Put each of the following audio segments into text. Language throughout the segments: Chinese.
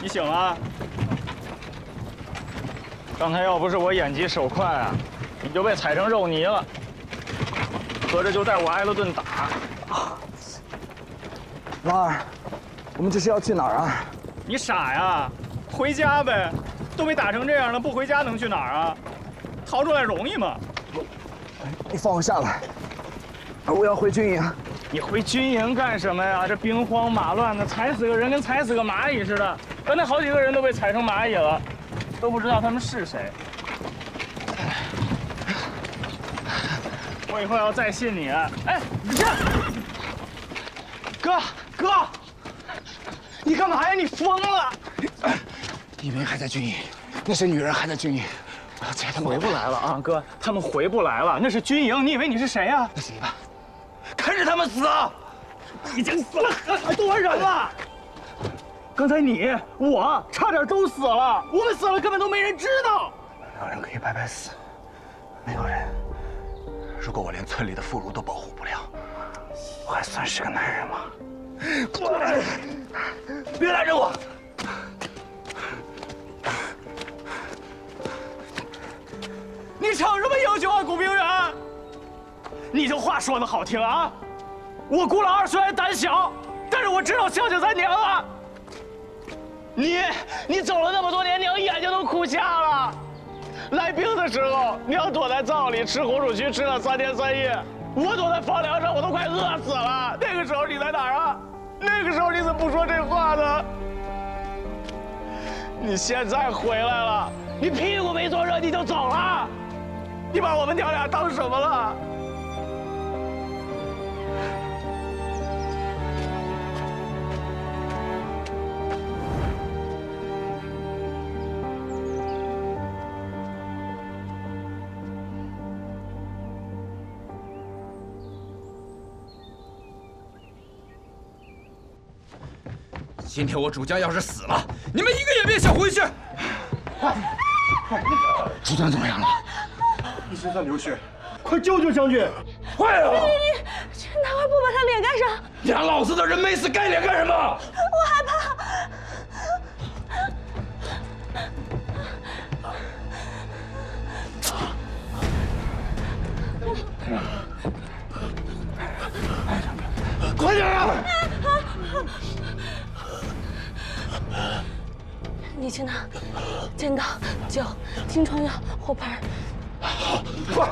你醒了？刚才要不是我眼疾手快啊，你就被踩成肉泥了。合着就带我挨了顿打。老二，我们这是要去哪儿啊？你傻呀？回家呗。都被打成这样了，不回家能去哪儿啊？逃出来容易吗？你放我下来，我要回军营。你回军营干什么呀？这兵荒马乱的，踩死个人跟踩死个蚂蚁似的。刚才好几个人都被踩成蚂蚁了，都不知道他们是谁。我以后要再信你，哎，你这，哥，你干嘛呀？你疯了！一鸣还在军营，那些女人还在军营，我要接他们回不来了啊，哥，他们回不来了，那是军营，你以为你是谁呀？那行吧，看着他们死啊！已经死了很多人了。刚才你我差点都死了，我们死了根本都没人知道。没有人可以白白死，没有人。如果我连村里的妇孺都保护不了，我还算是个男人吗？过来，别拦着我！你逞什么英雄啊，古兵员？你这话说的好听啊！我顾老二虽然胆小，但是我知道孝敬咱娘啊。你走了那么多年，娘眼睛都哭瞎了。来兵的时候，娘躲在灶里吃红薯须，吃了3天3夜。我躲在房梁上，我都快饿死了。那个时候你在哪儿啊？那个时候你怎么不说这话呢？你现在回来了，你屁股没坐热你就走了，你把我们娘俩当什么了？今天我主将要是死了，你们一个也别想回去。快！主将怎么样了？一身在流血，快救救将军！快啊！你拿块布把他脸盖上。养老子的人没死，盖脸干什么？我害怕。快点啊！你去拿剪刀、酒、金疮药、火盆。快！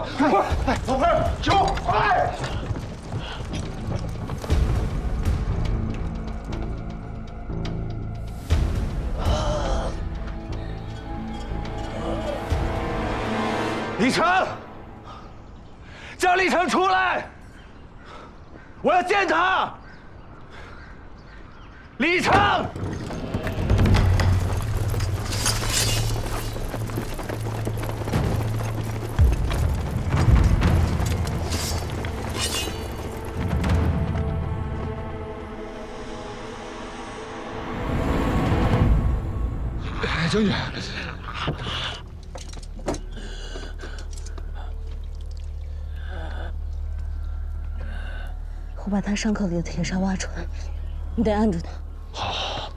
火盆、酒，快！李成，叫李成出来，我要见他。李成。将军，我把他伤口里的铁砂挖出来，你得按住他。好。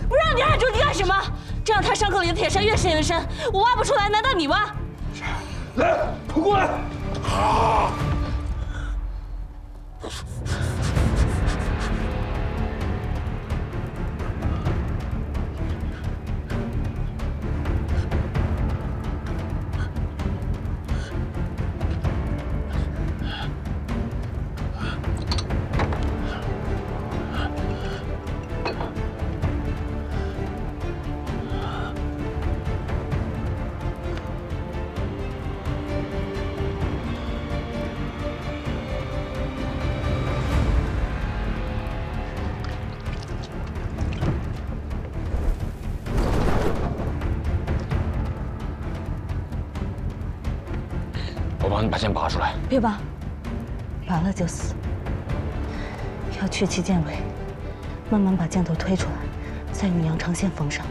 不让你按住，你干什么？这样他伤口里的铁砂越陷越深，我挖不出来，难道你挖？来，快过来！我帮你把剑拔出来。别拔，拔了就死。要去其剑尾，慢慢把箭头推出来，再用羊肠线缝上。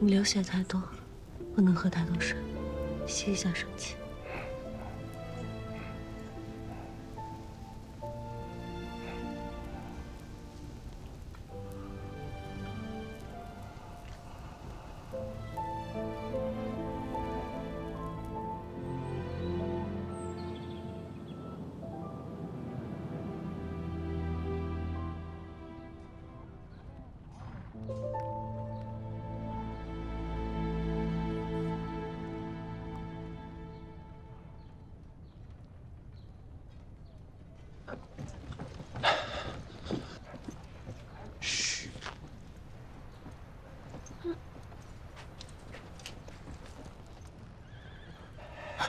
你流血太多，不能喝太多水，吸一下生气。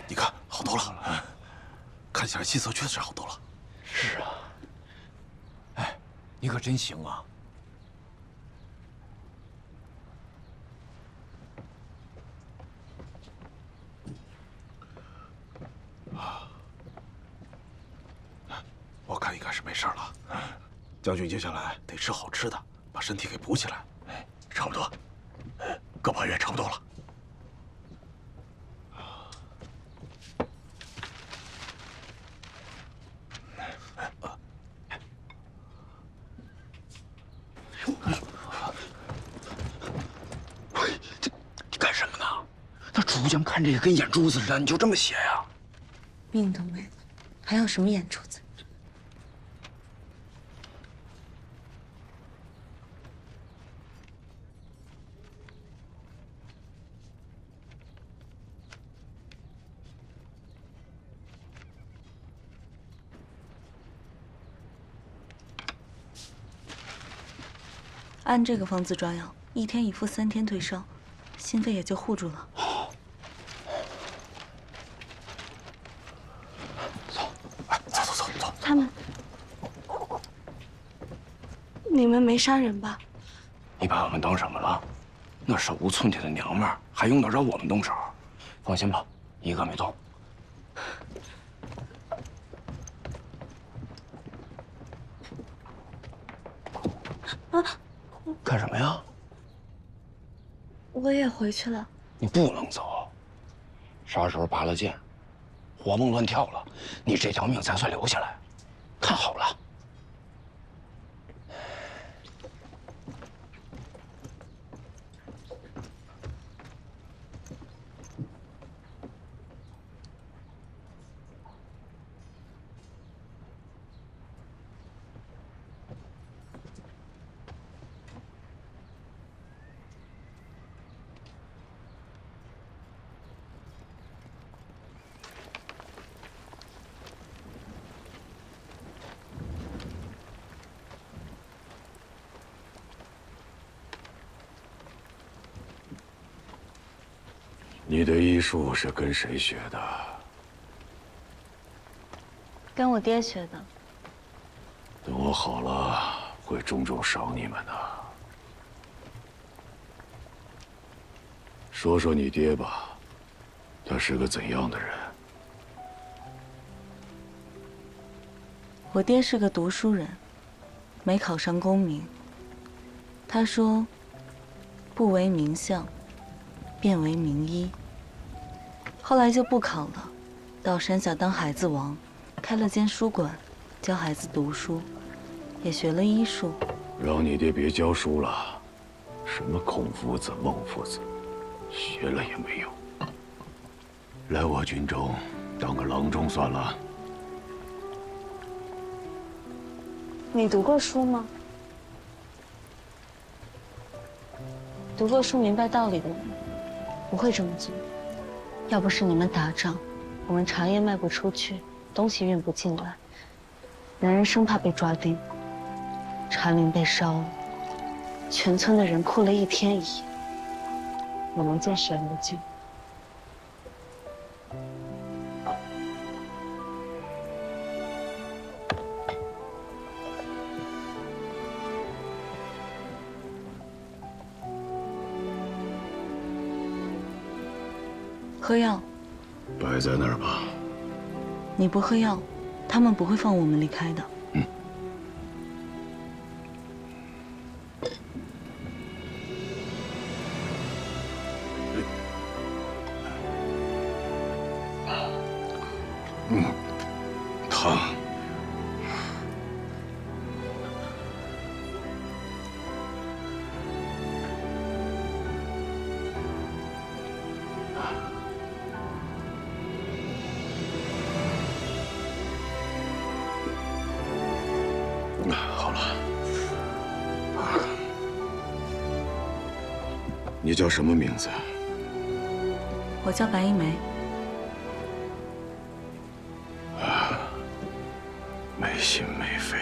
你看好多了，看起来气色确实好多了。是啊，哎，你可真行啊！我看应该是没事了。将军接下来得吃好吃的，把身体给补起来。差不多，个把月差不多了。你干什么呢？那主将看这个跟眼珠子似的，你就这么写呀？命都没了，还要什么眼珠子？按这个方子抓药，1天1副，3天退烧，心肺也就护住了。走。他们，你们没杀人吧？你把我们当什么了？那手无寸铁的娘们儿，还用得着我们动手？放心吧，一个没动。啊！干什么呀？我也回去了。你不能走，啥时候拔了剑，活蹦乱跳了，你这条命才算留下来。看好了。你的医术是跟谁学的？跟我爹学的。等我好了，会重重赏你们的。说说你爹吧，他是个怎样的人？我爹是个读书人，没考上功名。他说：“不为名相，便为名医。”后来就不考了，到山下当孩子王，开了间书馆，教孩子读书，也学了医术。让你爹别教书了，什么孔夫子、孟夫子，学了也没用。来我军中当个郎中算了。你读过书吗？读过书、明白道理的人，不会这么做。要不是你们打仗，我们茶叶卖不出去，东西运不进来，男人生怕被抓丁，茶陵被烧了，全村的人哭了1天1夜，我能见谁无惧？喝药。摆在那儿吧。你不喝药，他们不会放我们离开的。嗯。疼。好了。你叫什么名字？我叫白一梅。没心没肺。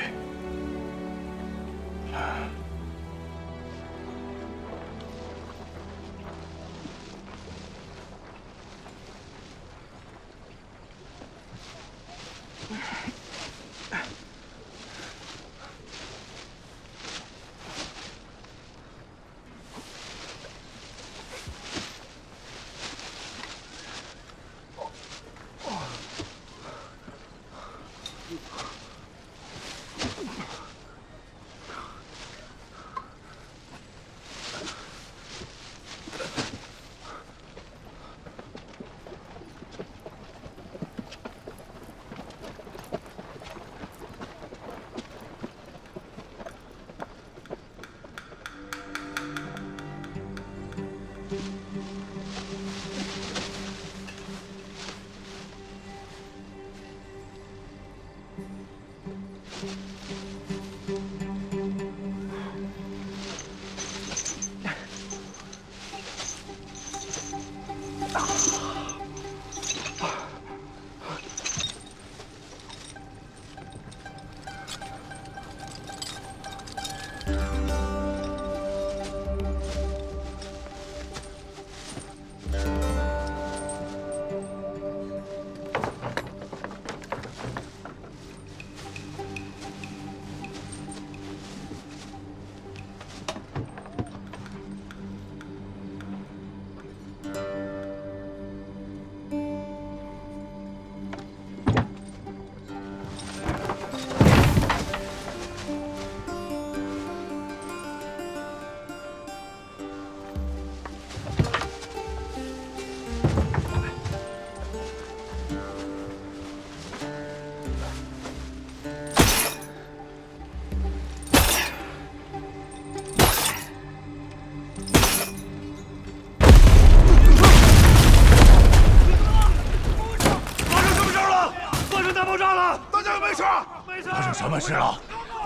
发生什么事了？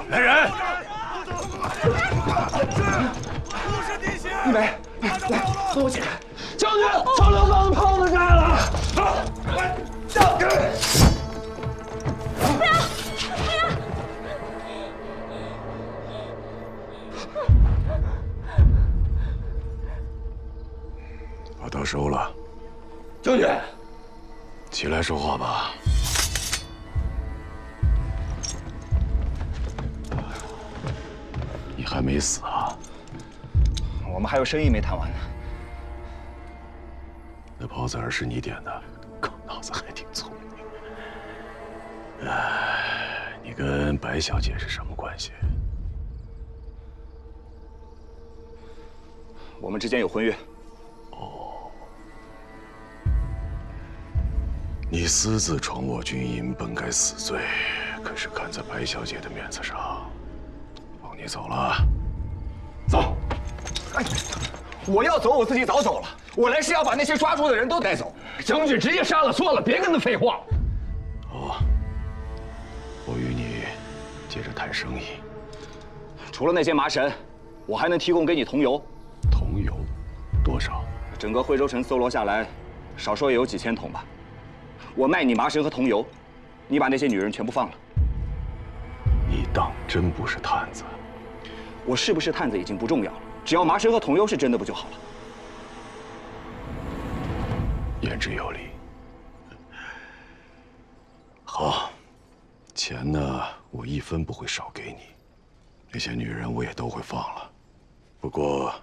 来人！一梅，来，和我解开。将军，曹流帮的炮子炸了！将军！不要！把刀收了。将军，起来说话吧。你还没死啊？我们还有生意没谈完呢。那炮子儿是你点的，脑子还挺聪明。你跟白小姐是什么关系？我们之间有婚约。你私自闯我军营，本该死罪，可是看在白小姐的面子上，放你走了。走！哎，我要走，我自己早走了。我来是要把那些抓住的人都带走。将军直接杀了算了，别跟他废话。好，我与你接着谈生意。除了那些麻绳，我还能提供给你桐油。桐油多少？整个惠州城搜罗下来，少说也有几千桶吧。我卖你麻绳和桐油，你把那些女人全部放了。你当真不是探子？我是不是探子已经不重要了，只要麻绳和桐油是真的不就好了？言之有理。好，钱呢，我一分不会少给你。那些女人我也都会放了。不过，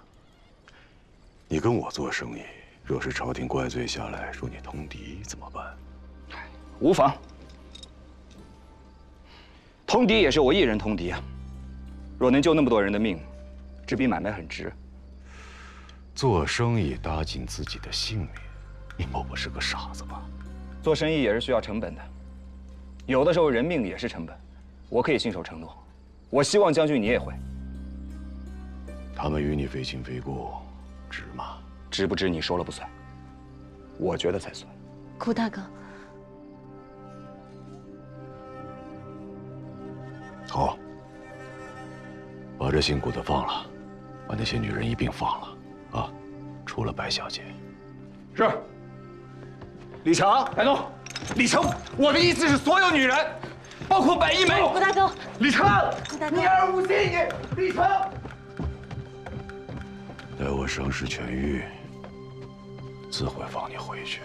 你跟我做生意，若是朝廷怪罪下来，说你通敌怎么办？无妨，通敌也是我一人通敌啊。若能救那么多人的命，这笔买卖很值。做生意搭进自己的性命，你莫不是个傻子吧？做生意也是需要成本的，有的时候人命也是成本。我可以信守承诺，我希望将军你也会。他们与你非亲非故，值吗？值不值你说了不算，我觉得才算。顾大哥，好，把这姓顾的放了，把那些女人一并放了，啊，除了白小姐。是。李成，白东，李成，我的意思是所有女人，包括白一梅。顾大哥，李成，顾大哥，你儿无信你，李成。待我伤势痊愈，自会放你回去。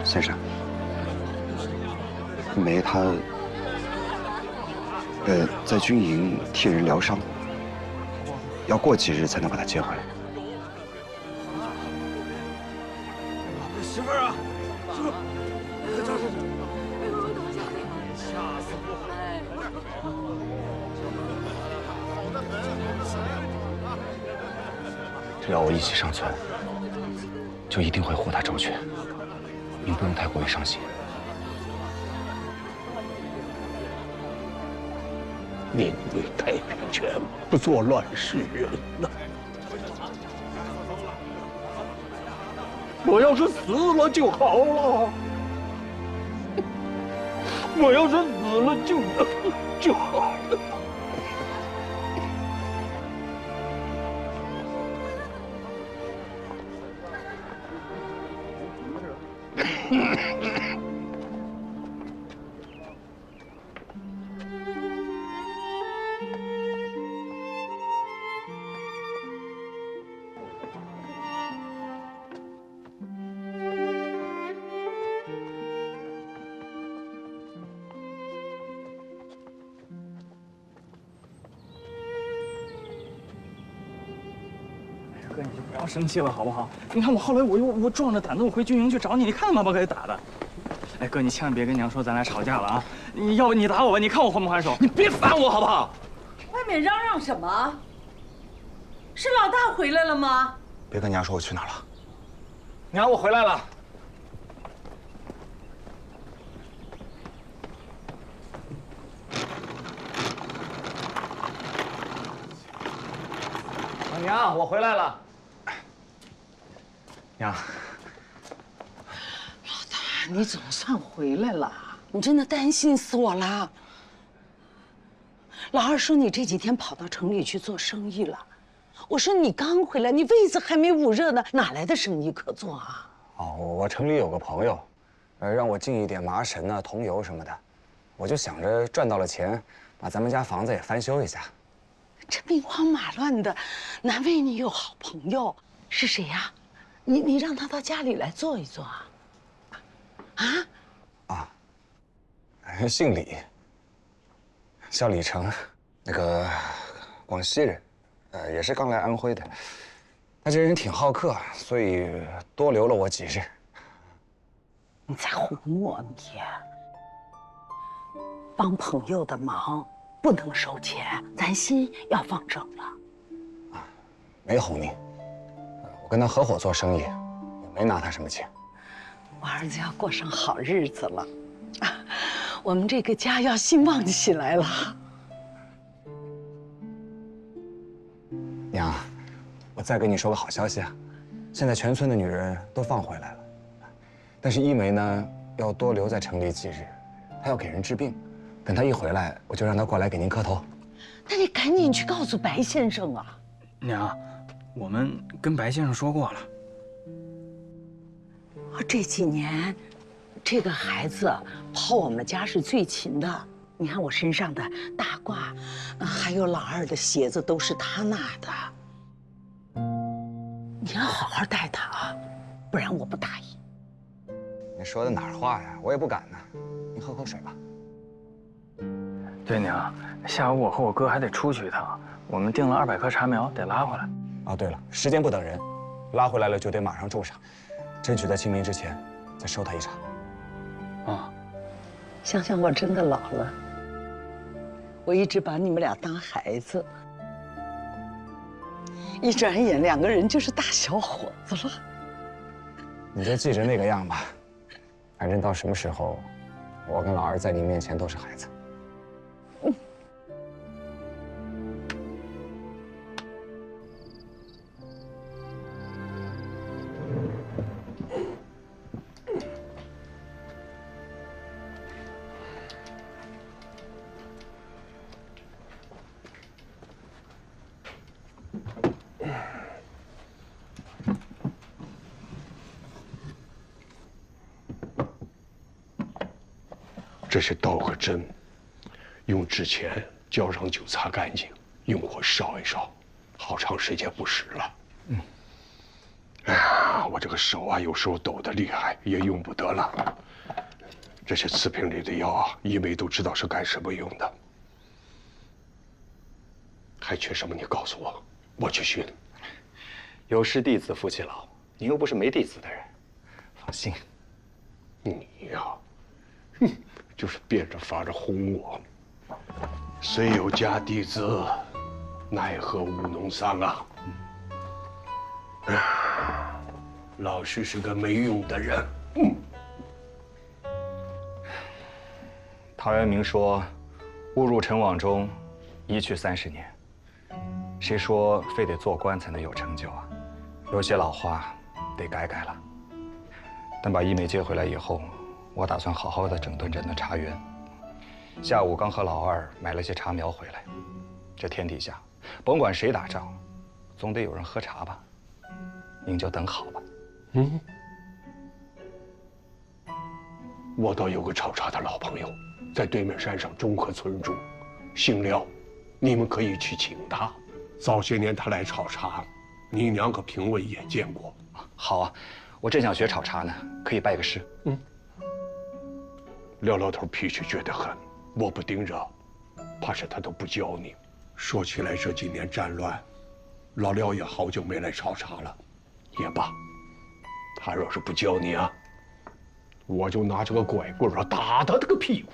先生，梅她，在军营替人疗伤，要过几日才能把她接回来。媳妇儿啊，媳妇儿，吓死我了！只要我一起上村，就一定会护她周全。您不用太过于伤心。面对太平拳，不做乱世人呐！我要是死了就好了，我要是死了就好了。哥，你就不要生气了，好不好？你看我后来我壮着胆子我回军营去找你，你看妈把给打的。哎，哥，你千万别跟娘说咱俩吵架了啊！你要不你打我吧，你看我还不还手？你别烦我好不好？外面嚷嚷什么？是老大回来了吗？别跟娘说我去哪儿了。娘，我回来了。娘，我回来了。娘，老大，你总算回来了，你真的担心死我了。老二说你这几天跑到城里去做生意了，我说你刚回来，你胃子还没捂热呢，哪来的生意可做啊？哦，我城里有个朋友，让我进一点麻绳啊、桐油什么的，我就想着赚到了钱，把咱们家房子也翻修一下。这兵荒马乱的，难为你有好朋友。是谁呀？你让他到家里来坐一坐啊？姓李，叫李成，那个广西人，也是刚来安徽的。他这人挺好客，所以多留了我几日。你在唬我你？帮朋友的忙不能收钱，咱心要放正了。没哄你，我跟他合伙做生意，也没拿他什么钱。我儿子要过上好日子了，我们这个家要兴旺起来了。娘，我再跟你说个好消息啊，现在全村的女人都放回来了，但是一梅呢要多留在城里几日，她要给人治病，等她一回来，我就让她过来给您磕头。那你赶紧去告诉白先生啊！娘，我们跟白先生说过了。这几年，这个孩子跑我们家是最勤的。你看我身上的大褂，还有老二的鞋子都是他拿的。你要好好待他啊，不然我不答应。你说的哪儿话呀？我也不敢呢。你喝口水吧。对，娘，下午我和我哥还得出去一趟，我们订了200棵茶苗，得拉回来。哦，对了，时间不等人，拉回来了就得马上种上，争取在清明之前再收他一茬。啊，想想我真的老了，我一直把你们俩当孩子，一转眼2个人就是大小伙子了。你就记着那个样吧，反正到什么时候，我跟老二在你面前都是孩子。这是刀和针，用之前浇上酒擦干净，用火烧一烧，好长时间不使了。哎呀，我这个手啊，有时候抖得厉害，也用不得了。这些瓷瓶里的药啊，一梅都知道是干什么用的。还缺什么？你告诉我，我去寻。有师弟子夫妻老，您又不是没弟子的人，放心。你呀，就是变着法儿哄我。虽有家弟子，奈何无农桑啊！老师是个没用的人。陶渊明说：“误入尘网中，一去30年。”谁说非得做官才能有成就啊？有些老话得改改了。等把一梅接回来以后，我打算好好的整顿整顿茶园。下午刚和老二买了些茶苗回来。这天底下，甭管谁打仗，总得有人喝茶吧？您就等好吧。我倒有个炒茶的老朋友，在对面山上中和村住，姓廖，你们可以去请他。早些年他来炒茶，你娘和评委也见过。好啊，我正想学炒茶呢，可以拜个师。廖老头脾气倔得很，我不盯着，怕是他都不教你。说起来这几年战乱，老廖也好久没来炒茶了。也罢，他若是不教你啊，我就拿这个拐棍啊打他这个屁股。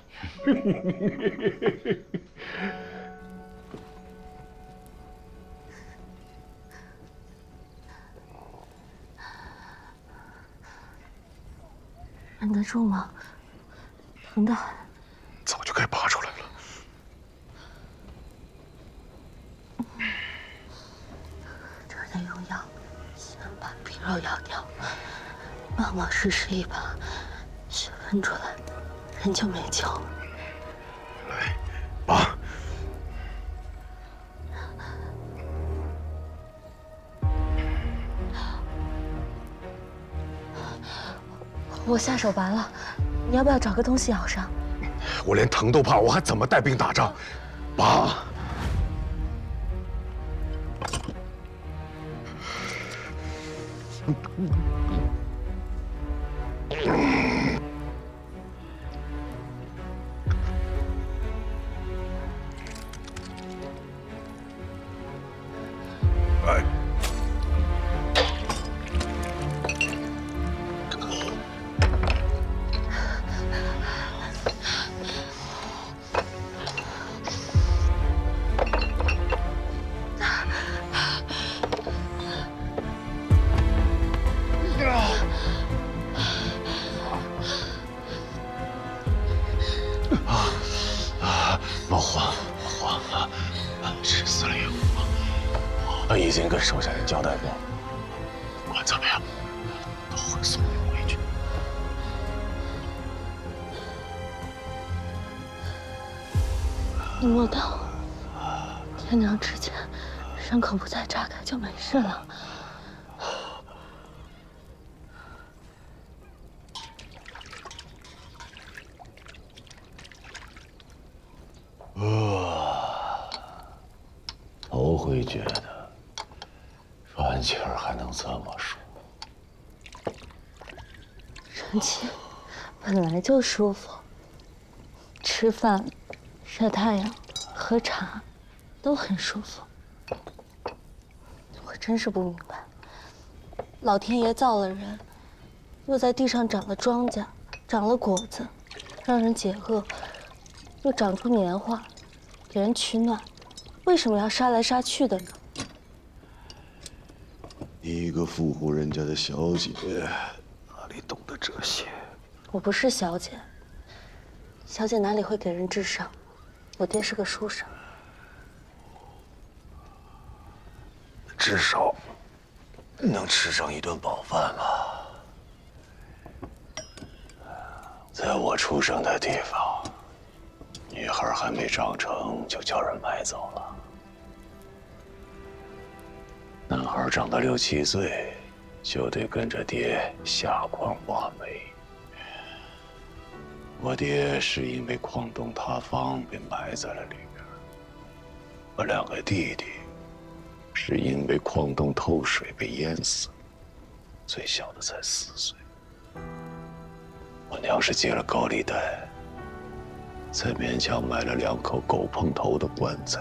忍得住吗？疼得很。早就该拔出来了。这儿得用药，先把皮肉咬掉，帮忙试试一把，血分出来，人就没救了。来，拔。我下手拔了，你要不要找个东西咬上？我连疼都怕，我还怎么带兵打仗？拔！哎。是死了以后，我已经跟手下人交代过，不管怎么样，都会送你回去。你摸到天亮之前，伤口不再炸开就没事了。头回觉得喘气儿还能这么舒服。喘气本来就舒服，吃饭、晒太阳、喝茶都很舒服。我真是不明白，老天爷造了人，又在地上长了庄稼，长了果子，让人解饿，又长出棉花，给人取暖，为什么要杀来杀去的呢？你一个富户人家的小姐，哪里懂得这些？我不是小姐，小姐哪里会给人治伤？我爹是个书生。至少能吃上一顿饱饭吧。在我出生的地方，女孩还没长成就叫人买走了。男孩长到6、7岁，就得跟着爹下矿挖煤。我爹是因为矿洞塌方被埋在了里边，我2个弟弟是因为矿洞透水被淹死，最小的才4岁。我娘是借了高利贷，才勉强买了2口狗碰头的棺材，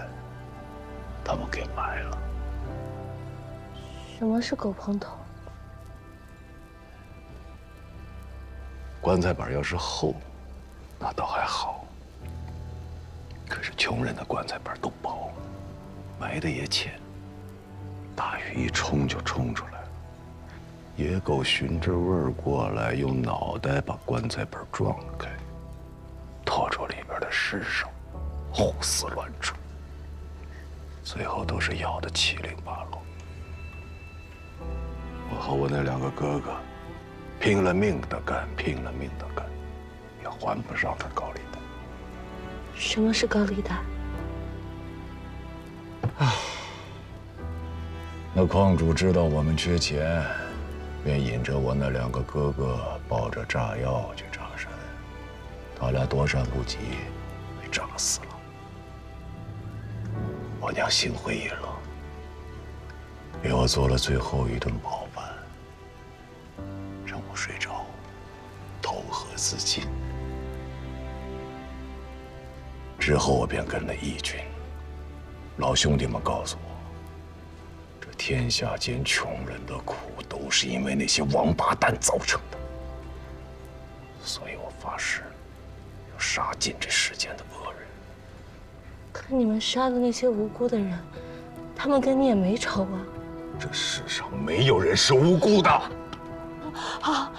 他们给埋了。什么是狗碰头？棺材板要是厚，那倒还好。可是穷人的棺材板都薄，埋的也浅，大雨一冲就冲出来了。野狗循着味儿过来，用脑袋把棺材板撞开，拖住里边的尸首，胡思乱追，最后都是咬得七零八落。我和我那2个哥哥拼了命的干，拼了命的干，也还不上他高利贷。什么是高利贷？那矿主知道我们缺钱，便引着我那2个哥哥抱着炸药去炸山，他俩躲闪不及，被炸死了。我娘心灰意冷，给我做了最后一顿饱饭，让我睡着，投河自尽。之后我便跟了义军，老兄弟们告诉我，这天下间穷人的苦都是因为那些王八蛋造成的，所以我发誓要杀尽这世间的恶人。可你们杀的那些无辜的人，他们跟你也没仇啊。这世上没有人是无辜的。好，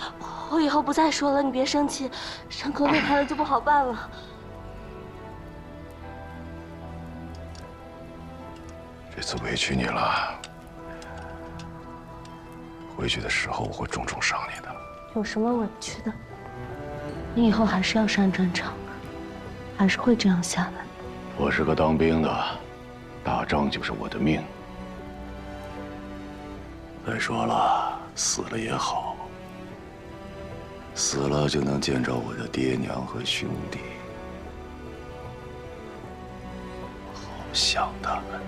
我以后不再说了，你别生气，伤口裂开了就不好办了。这次委屈你了，回去的时候我会重重赏你的。有什么委屈的？你以后还是要上战场，还是会这样下来。我是个当兵的，打仗就是我的命。再说了，死了也好，死了就能见着我的爹娘和兄弟，好想他们。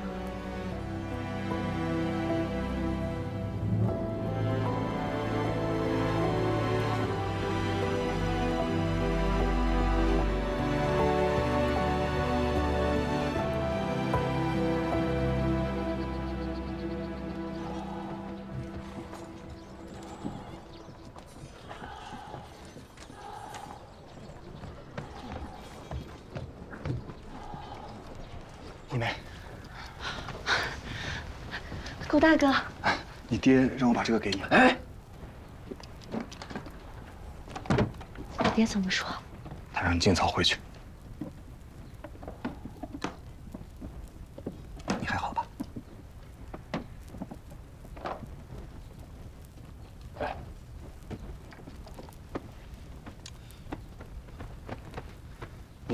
你妹，狗大哥，你爹让我把这个给你。哎，你爹怎么说？他让你尽早回去。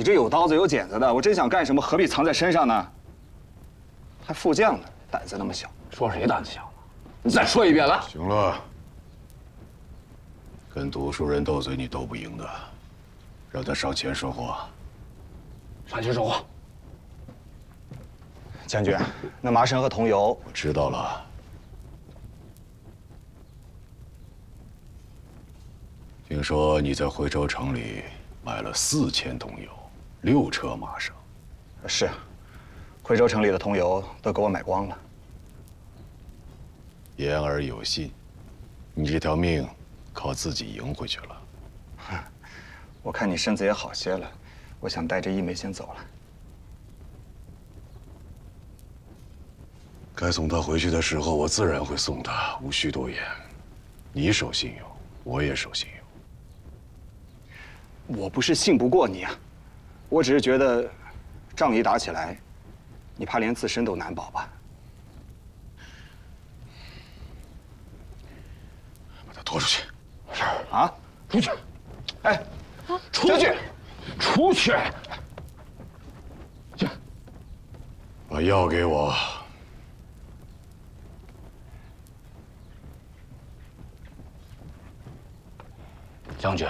你这有刀子有剪子的，我真想干什么，何必藏在身上呢？还副将呢，胆子那么小。说谁胆子小了？你再说一遍来。行了，跟读书人斗嘴你斗不赢的，让他上前说话。上前说话。将军，那麻绳和桐油，我知道了。听说你在徽州城里买了4000桐油，6车麻绳。是，徽州城里的桐油都给我买光了。言而有信，你这条命靠自己赢回去了。我看你身子也好些了，我想带着一梅先走了。该送他回去的时候，我自然会送他，无需多言。你守信用，我也守信用。我不是信不过你啊，我只是觉得，仗一打起来，你怕连自身都难保吧？把他拖出去。是啊，出去。哎，出去，出去。去，把药给我。将军。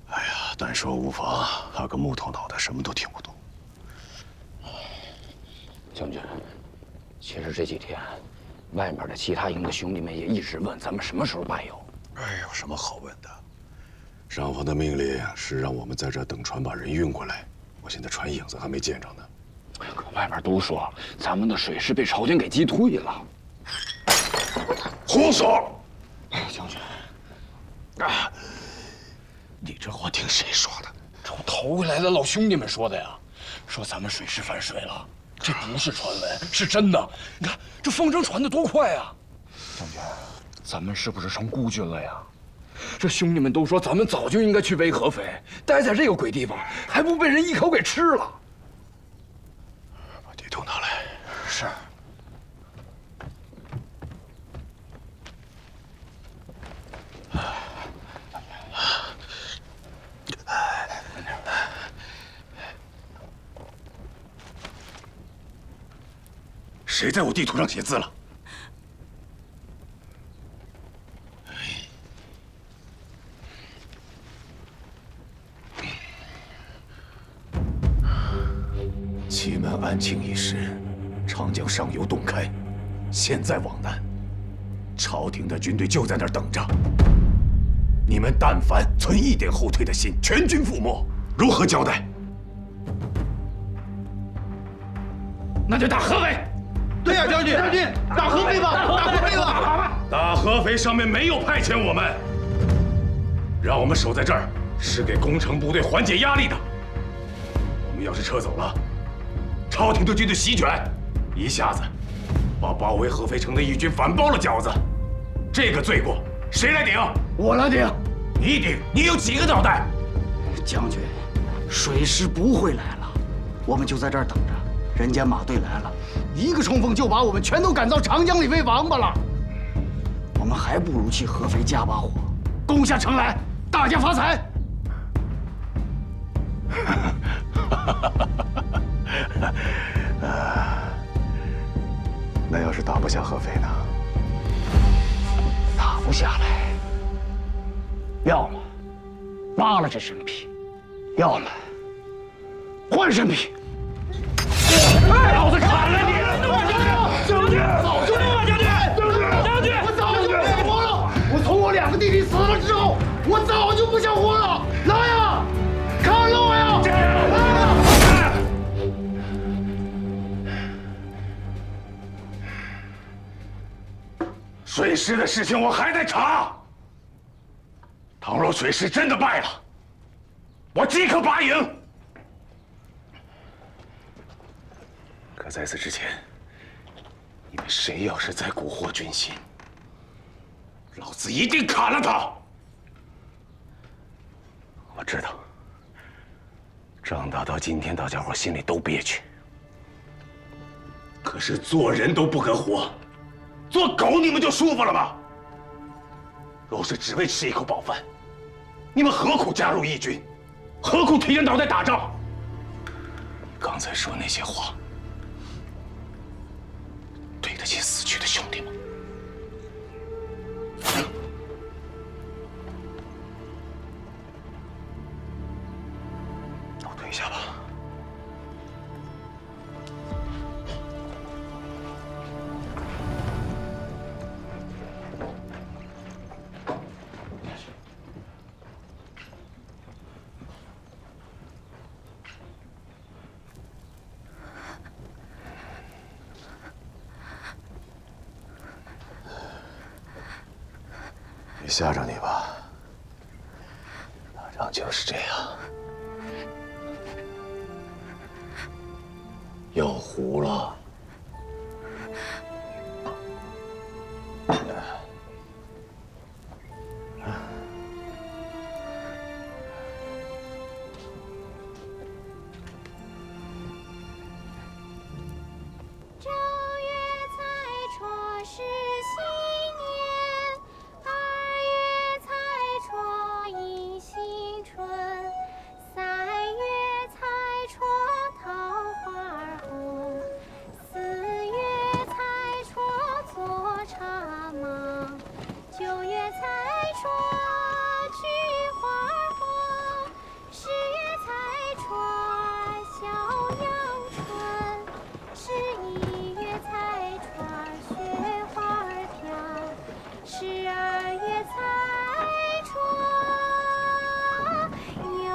哎呀，但说无妨，他个木头脑袋，什么都听不懂。将军，其实这几天，外面的其他营的兄弟们也一直问咱们什么时候卖油。哎，有什么好问的？上峰的命令是让我们在这等船把人运过来，我现在船影子还没见着呢。可外面都说咱们的水师被朝廷给击退了。胡说！将军，啊，你这话听谁说的？这投回来的老兄弟们说的呀，说咱们水师反水了，这不是传闻，是真的。你看这风声传得多快啊！将军，咱们是不是成孤军了呀？这兄弟们都说咱们早就应该去围合肥，待在这个鬼地方，还不被人一口给吃了。把地图拿来。是。谁在我地图上写字了？祁门安庆一事，长江上游洞开，现在往南，朝廷的军队就在那儿等着。你们但凡存一点后退的心，全军覆没，如何交代？那就打合肥。对呀，将军，打合肥吧，打合肥吧！打合肥上面没有派遣我们，让我们守在这儿，是给攻城部队缓解压力的。我们要是撤走了，朝廷的军队席卷，一下子把包围合肥城的义军反包了饺子，这个罪过谁来顶？我来顶。你顶？你有几个脑袋？将军，水师不会来了，我们就在这儿等着。人家马队来了，一个冲锋就把我们全都赶到长江里喂王八了。我们还不如去合肥加把火，攻下城来，大家发财。那要是打不下合肥呢？打不下来，要么扒了这身皮，要么换身皮。老子砍了你！将军，早就了，将军，我早就不想活了。我从我2个弟弟死了之后，我早就不想活了。来呀，砍了我呀！水师的事情我还得查。倘若水师真的败了，我即刻拔营。可在此之前，你们谁要是再蛊惑军心，老子一定砍了他！我知道，仗打到今天，大家伙心里都憋屈。可是做人都不肯活，做狗你们就舒服了吗？若是只为吃一口饱饭，你们何苦加入义军？何苦提着脑袋打仗？刚才说那些话，对得起死去的兄弟吗？倒退一下吧。你吓着你吧，打仗就是这样，要糊了。正月财戳是新年，2月财戳迎新春，3月财戳桃花红，4月财戳坐茶忙，9月财戳菊花红，10月财戳小阳春，11月财戳雪花飘，12月财戳有。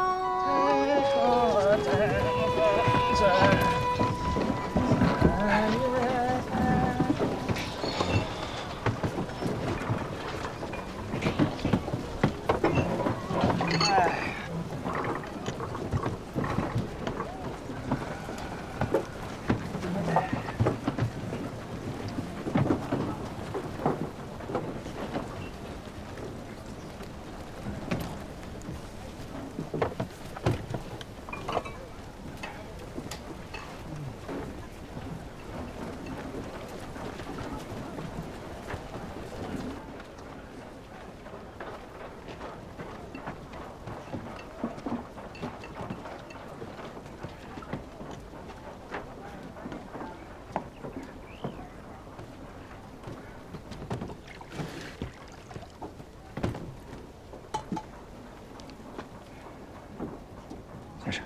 先生，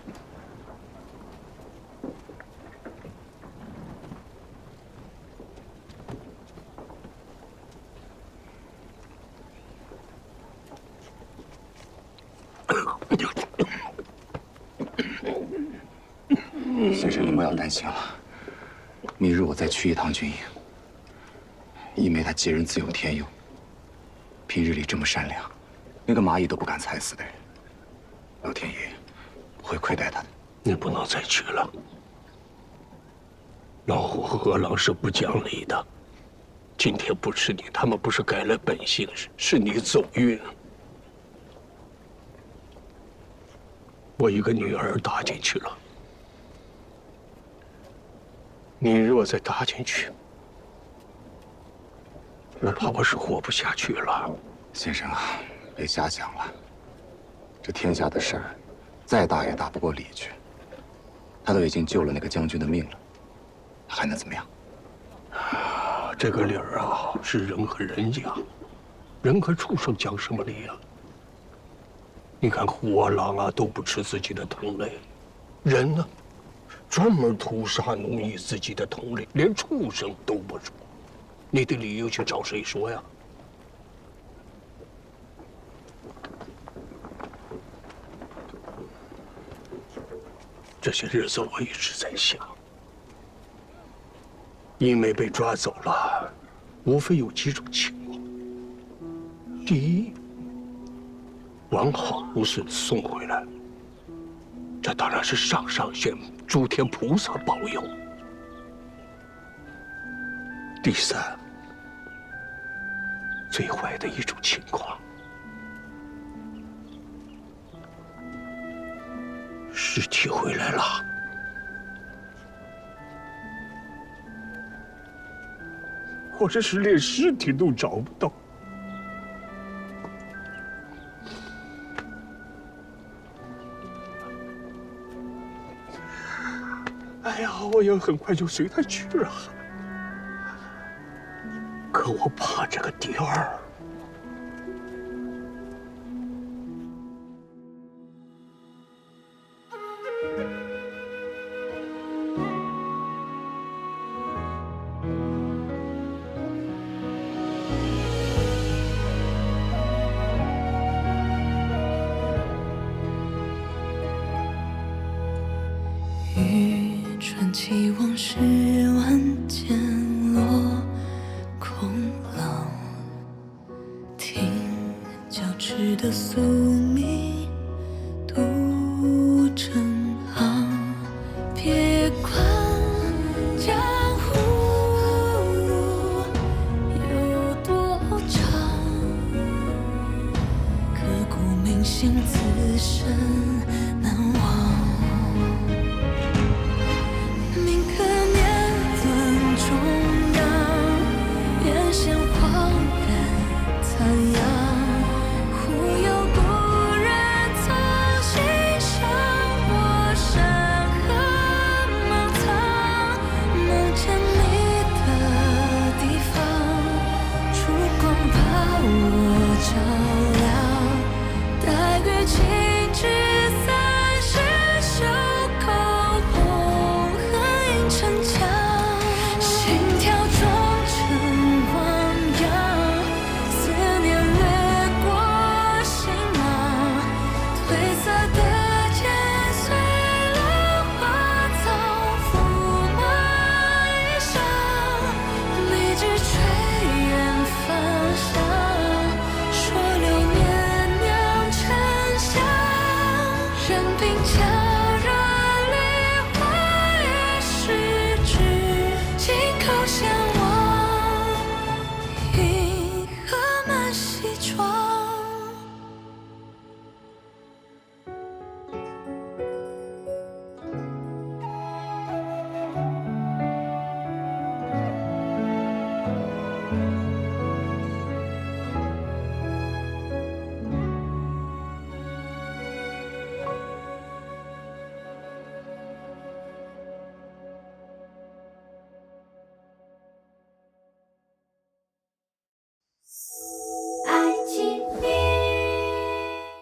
先生，你不要担心了。明日我再去一趟军营。一梅她接人自有天佑，平日里这么善良，连个蚂蚁都不敢踩死的人，老天爷不会亏待她的。你不能再去了。老虎和饿狼是不讲理的，今天不是你，他们不是改了本性，是你走运。我一个女儿搭进去了，你若再搭进去，我怕我是活不下去了。先生啊，别瞎想了。这天下的事儿，再大也大不过李局。他都已经救了那个将军的命了，还能怎么样？这个理儿啊，是人和人讲，人和畜生讲什么理啊？你看虎啊、狼啊都不吃自己的同类，人呢，专门屠杀奴役自己的同类，连畜生都不如。你的理由去找谁说呀？这些日子我一直在想，因为被抓走了，无非有几种情况。第一，完好无损送回来，这当然是上仙、诸天菩萨保佑。第三，最坏的一种情况，尸体回来了，或者是连尸体都找不到。我也很快就随他去了。可我怕这个蝶儿。雨传奇往事万间落空浪，听交织的宿命渡成行。别管江湖路有多长，刻骨铭心此生。